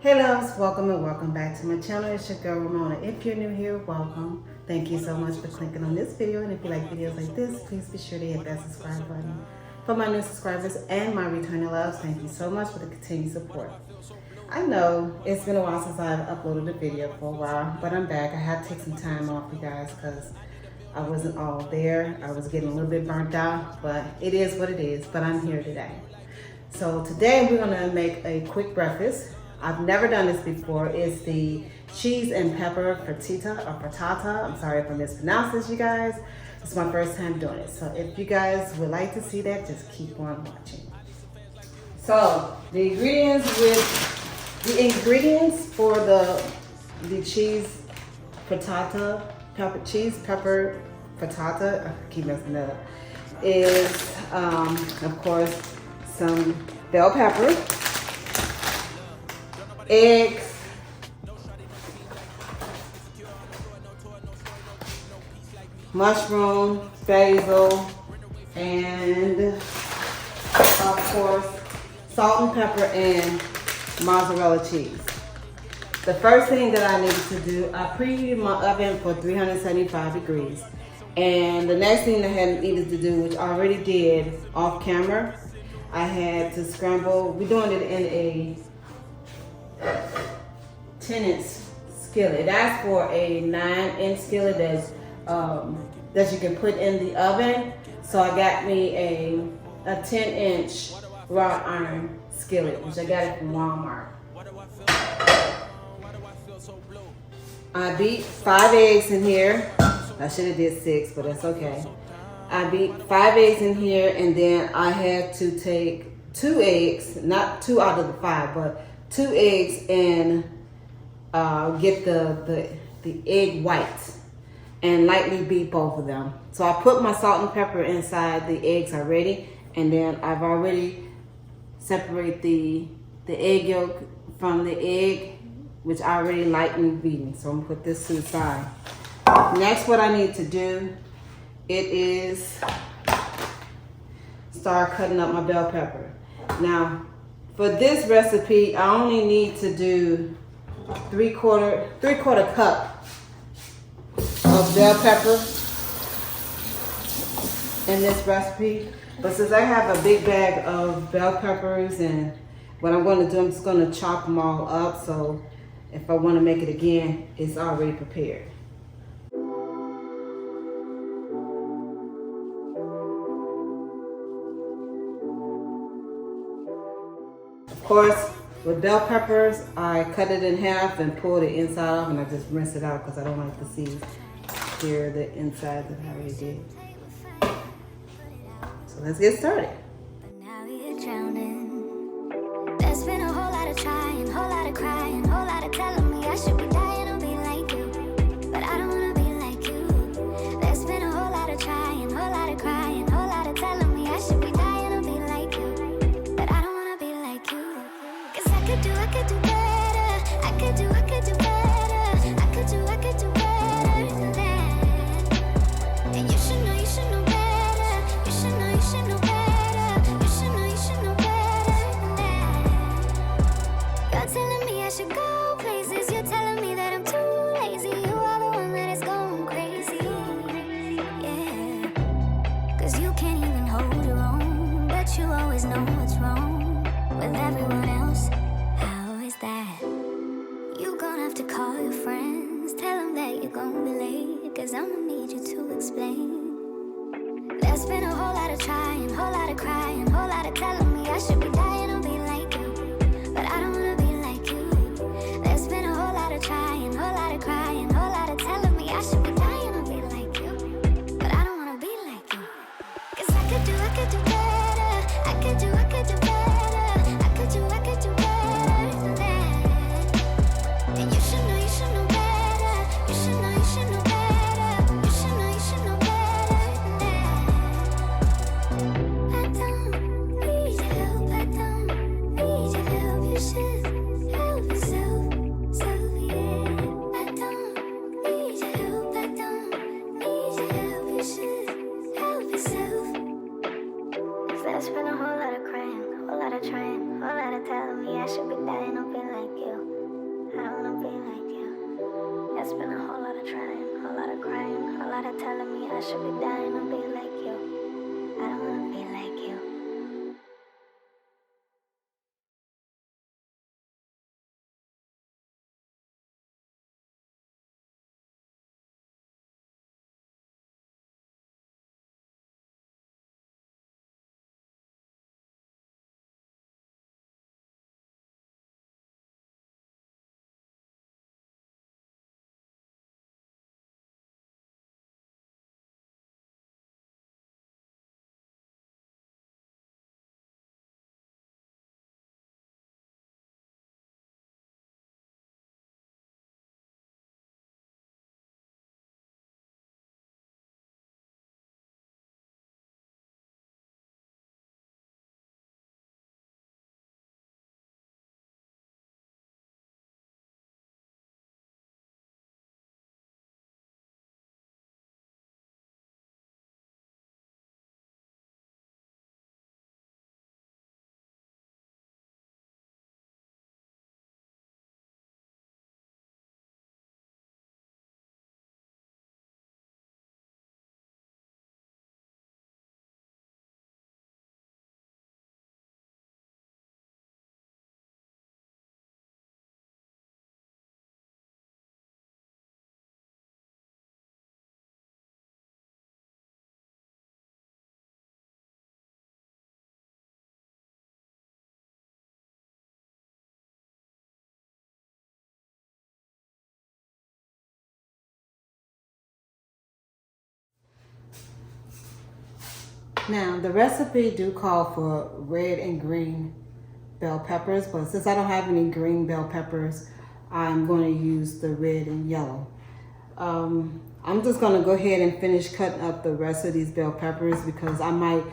Hey loves, welcome and welcome back to my channel. It's your girl Ramona. If you're new here, welcome. Thank you so much for clicking on this video, and if you like videos like this, please be sure to hit that subscribe button. For my new subscribers and my returning loves, thank you so much for the continued support. I know it's been a while since I've uploaded a video for a while, but I'm back. I had to take some time off, you guys, because I wasn't all there. I was getting a little bit burnt out, but it is what it is, but I'm here today. So today we're gonna make a quick breakfast. I've never done this before. It's the cheese and pepper frittata or frittata. I'm sorry if I mispronounced this, you guys. It's my first time doing it. So if you guys would like to see that, just keep on watching. So the ingredients for the cheese frittata, cheese pepper frittata, I keep messing that up, is of course some bell pepper, eggs, mushroom, basil, and of course salt and pepper and mozzarella cheese. The first thing that I needed to do, I preheated my oven for 375 degrees. And the next thing I had needed to do, which I already did off camera, I had to scramble. We're doing it in a 10-inch skillet. It asks for a 9-inch skillet that you can put in the oven. So I got me a 10-inch wrought iron skillet, which I got it from Walmart. I beat 5 eggs in here. I should have did 6, but that's okay. I beat 5 eggs in here, and then I had to take 2 eggs, not 2 out of the 5, but 2 eggs, and get the egg whites and lightly beat both of them. So I put my salt and pepper inside the eggs already, and then I've already separated the egg yolk from the egg, which I already lightly beaten. So I'm gonna put this to the side. Next, what I need to do, it is start cutting up my bell pepper. Now, for this recipe, I only need to do three-quarter cup of bell pepper in this recipe. But since I have a big bag of bell peppers, and what I'm going to do, I'm just going to chop them all up. So if I want to make it again, it's already prepared. Of course, with bell peppers, I cut it in half and pull the inside off, and I just rinse it out because I don't like to see here the insides of how they did. So let's get started. But now you're drowning. There's been a whole lot of trying, whole lot of crying, whole lot of telling me I should be dying to be like you, but I don't wanna be like you. There's been a whole lot of trying, whole lot of crying, whole lot of telling me I should be dying to be like you, but I don't wanna be like you. 'Cause I could do better. I could do better. I could do better than that. And you should know better. You should know better. You should know better than that. You're telling me I should go places. You're telling me that I'm too lazy. You are the one that is going crazy. Yeah. 'Cause you can't even hold your own, but you always know what's wrong with everyone else. How is that? You gonna have to call your friends, tell them that you're gonna be late, 'cause I'ma need you to explain. There's been a whole lot of trying, whole lot of crying, whole lot of telling me I should be dying to be like you, but I don't wanna be like you. There's been a whole lot of trying, whole lot of crying, whole lot of telling me I should be dying to be like you, but I don't wanna be like you. 'Cause I could do better. I could do better. I could do better than that. And you should know better. You should know better. You should know better than that. I don't need help. I don't It's been a whole lot of trying, whole lot of crying, whole lot of telling me I should be dying to be like you. I don't wanna be like you. Now, the recipe do call for red and green bell peppers, but since I don't have any green bell peppers, I'm going to use the red and yellow. I'm just going to go ahead and finish cutting up the rest of these bell peppers because I might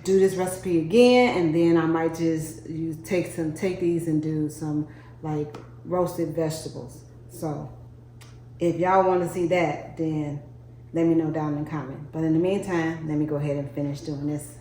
do this recipe again, and then I might just take these and do some like roasted vegetables. So if y'all want to see that, then let me know down in the comment. But in the meantime, let me go ahead and finish doing this.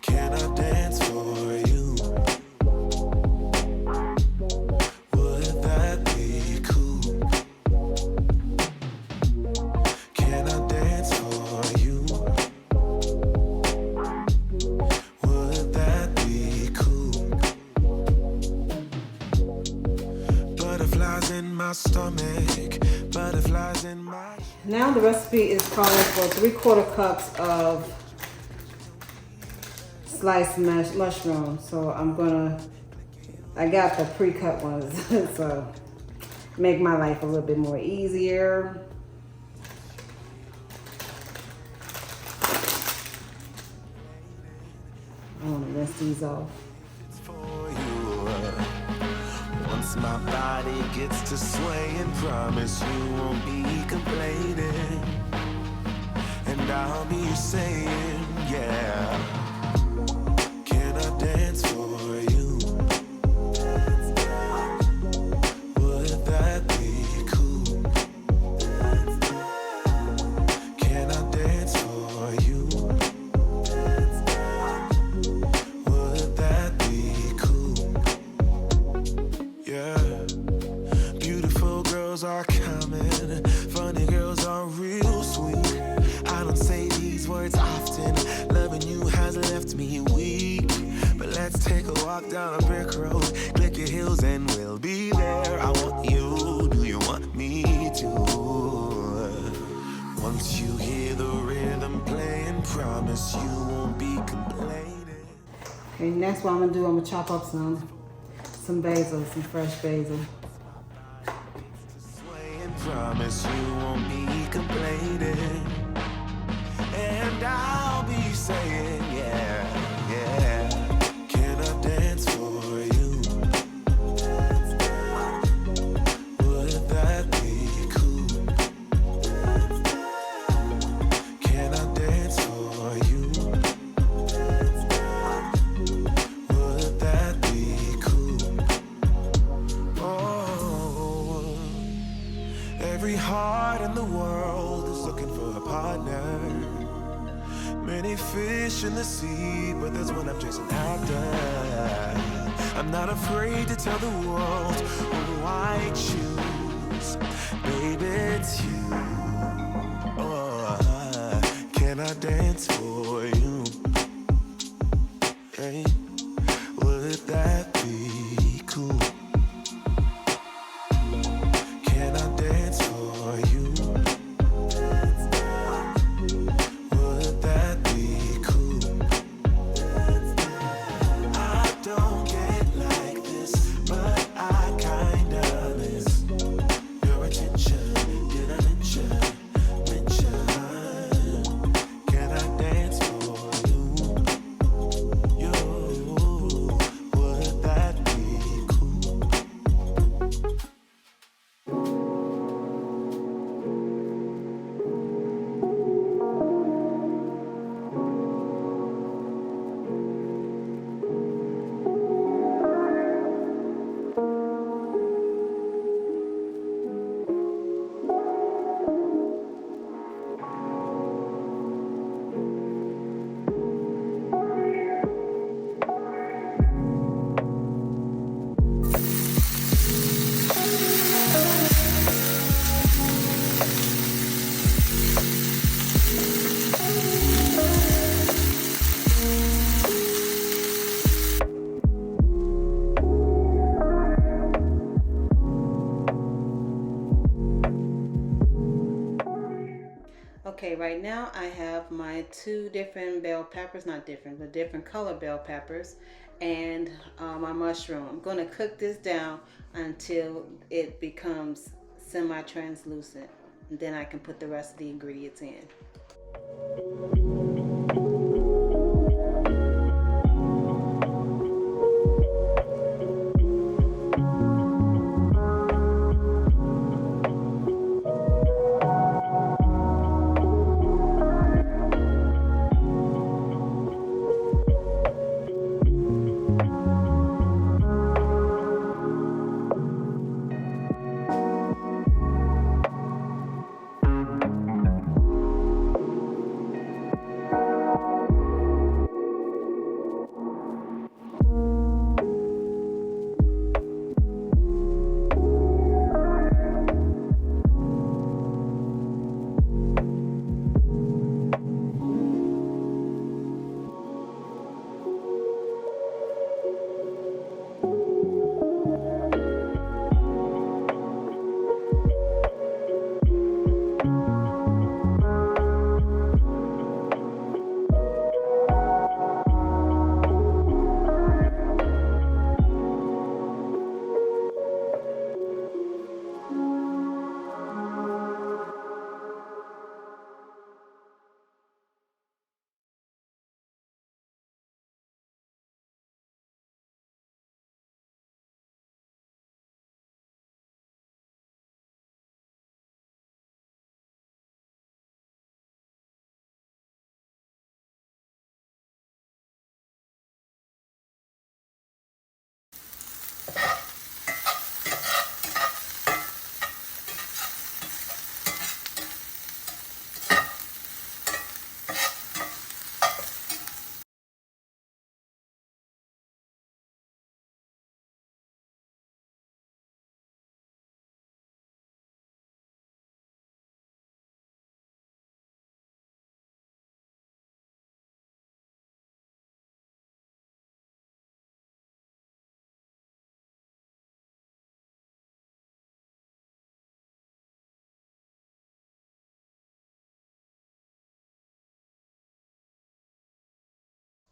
Can I dance for you? Would that be cool? Can I dance for you? Would that be cool? Butterflies in my stomach, butterflies in my... Now the recipe is calling for 3/4 cups of sliced mushrooms. So I got the pre-cut ones, so make my life a little bit more easier. I want to rinse these off. For you. Once my body gets to swaying, promise you won't be complaining, and I'll be saying, yeah. Can I dance for you? Would that be cool? Can I dance for you? Would that be cool? Yeah. Beautiful girls are coming, funny girls are real sweet. I don't say these words often, loving you has left me weak. But let's take a walk down a brick road, click your heels and we'll be there. I want you, do you want me to? Once you hear the rhythm playing, promise you won't be complaining. Okay, next what I'm gonna do, I'm gonna chop up some basil, some fresh basil. Sway and promise you won't be complaining. And I'll be saying, yeah, yeah. Can I dance for you? Would that be cool? Can I dance for you? Would that be cool? Oh, every heart in the world is looking for a partner. Many fish in the sea, but there's one I'm chasing after. I'm not afraid to tell the world who I choose. Baby, it's you. Oh, can I dance for you? Hey, would that be cool? Can I dance for you? Would that be cool? I don't get like this, but I kinda miss your attention. Did I mention? Can I dance for you? You, would that be cool? Okay, right now I have my two different bell peppers, not different, but different color bell peppers, and my mushroom. I'm going to cook this down until it becomes semi-translucent, and then I can put the rest of the ingredients in.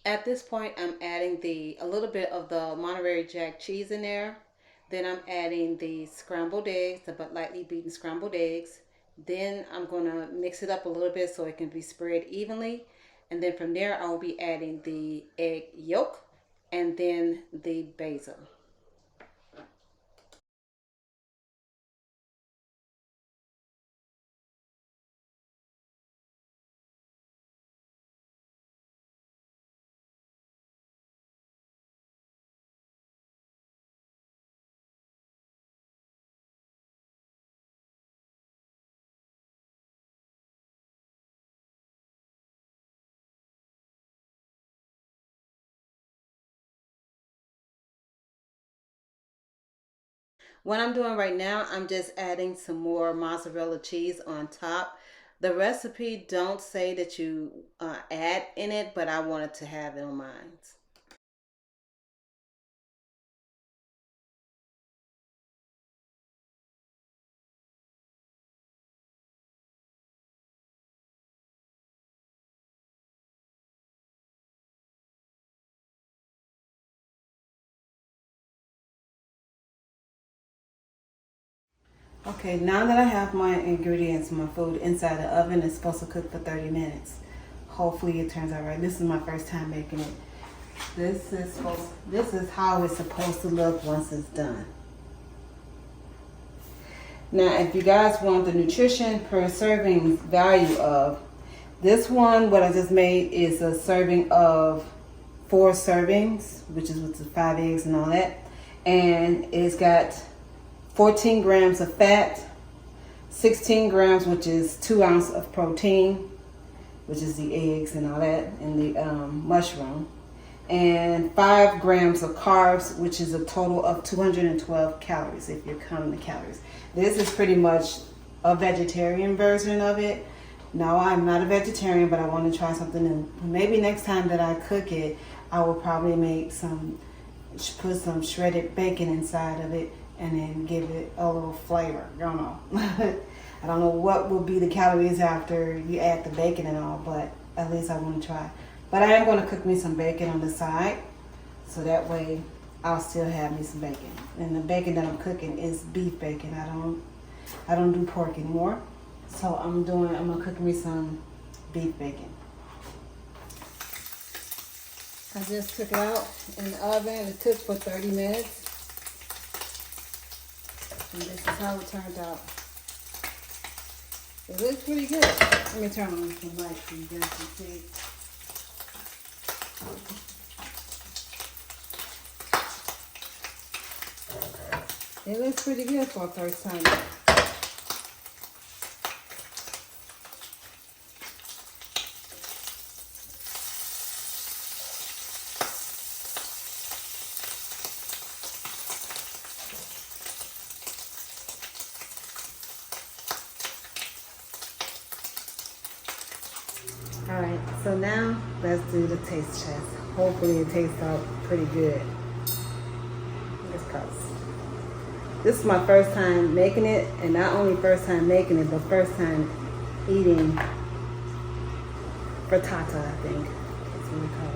At this point, I'm adding a little bit of the Monterey Jack cheese in there. Then I'm adding the scrambled eggs, the but lightly beaten scrambled eggs. Then I'm going to mix it up a little bit so it can be spread evenly. And then from there, I will be adding the egg yolk and then the basil. What I'm doing right now, I'm just adding some more mozzarella cheese on top. The recipe don't say that you add in it, but I wanted to have it on mine. Okay, now that I have my ingredients, my food inside the oven, it's supposed to cook for 30 minutes. Hopefully it turns out right. This is my first time making it. This is how it's supposed to look once it's done. Now, if you guys want the nutrition per serving value of this one, what I just made is a serving of 4 servings, which is with the 5 eggs and all that. And it's got 14 grams of fat, 16 grams, which is 2 ounces of protein, which is the eggs and all that, and the mushroom, and 5 grams of carbs, which is a total of 212 calories if you're counting the calories. This is pretty much a vegetarian version of it. No, I'm not a vegetarian, but I want to try something new. Maybe next time that I cook it, I will probably put some shredded bacon inside of it and then give it a little flavor. I don't know. I don't know what will be the calories after you add the bacon and all, but at least I want to try. But I am going to cook me some bacon on the side, so that way I'll still have me some bacon. And the bacon that I'm cooking is beef bacon. I don't do pork anymore. So I'm going to cook me some beef bacon. I just took it out in the oven. It cooked for 30 minutes. And this is how it turned out. It looks pretty good. Let me turn on some light so you guys can see. It looks pretty good for a first time. Alright, so now let's do the taste test. Hopefully it tastes out pretty good. This is my first time making it, and not only first time making it, but first time eating frittata, I think. That's what we call it.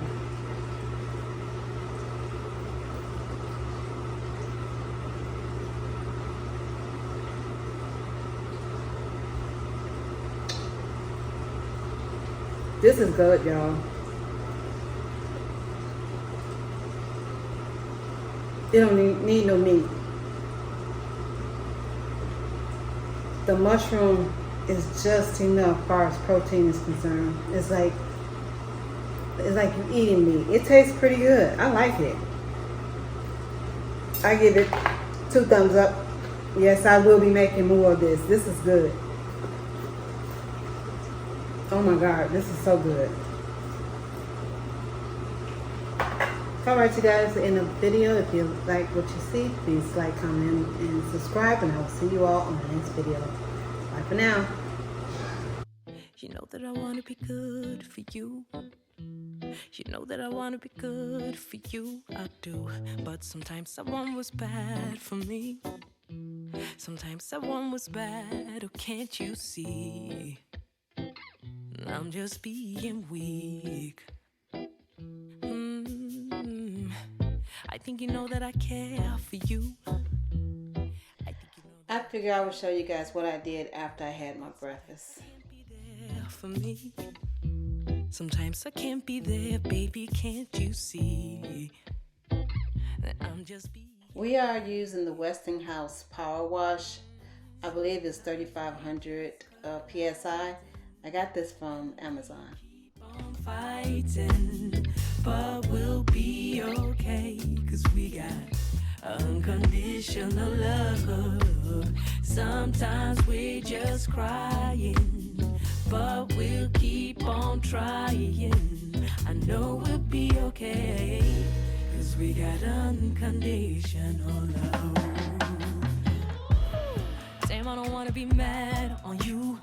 This is good, y'all. You don't need no meat. The mushroom is just enough as far as protein is concerned. It's like you're eating meat. It tastes pretty good. I like it. I give it 2 thumbs up. Yes, I will be making more of this. This is good. Oh my God, this is so good. Alright, you guys, in the video, if you like what you see, please like, comment, and subscribe, and I will see you all on the next video. Bye for now. You know that I want to be good for you. You know that I want to be good for you. I do. But sometimes someone was bad for me. Sometimes someone was bad. Oh, can't you see? I'm just being weak. I think you know that I care for you. I figure I would show you guys what I did after I had my breakfast. Be there for me. Sometimes I can't be there, baby. Can't you see that I'm just being? We are using the Westinghouse Power Wash. I believe it's 3,500 PSI. I got this from Amazon. On fighting, but we'll be okay, 'cause we got unconditional love. Sometimes we're just crying, but we'll keep on trying. I know we'll be okay, 'cause we got unconditional love. Damn, I don't wanna be mad on you.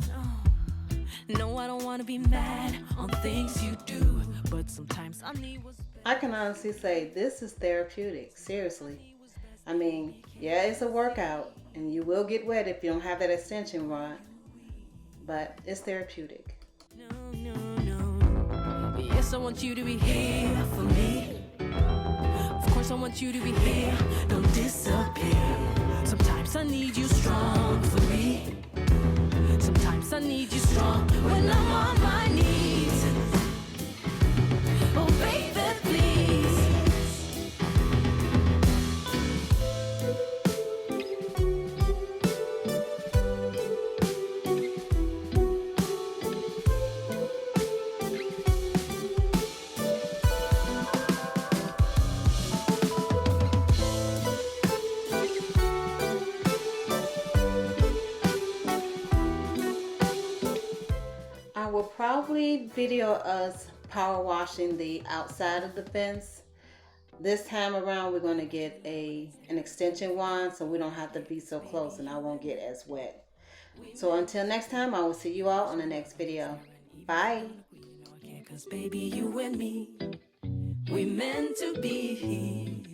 No, I don't wanna be mad on things you do, but sometimes I need what's best. I can honestly say this is therapeutic, seriously. I mean, yeah, it's a workout and you will get wet if you don't have that extension rod, but it's therapeutic. No, no, no. Yes, I want you to be here for me. Of course, I want you to be here. Don't disappear. Sometimes I need you strong for me. Sometimes I need you strong when I'm on my knees. Oh, baby, please. I will probably video us power washing the outside of the fence. This time around we're going to get an extension wand so we don't have to be so close and I won't get as wet. So until next time, I will see you all on the next video. Bye. 'Cause baby, you and me, we meant to be.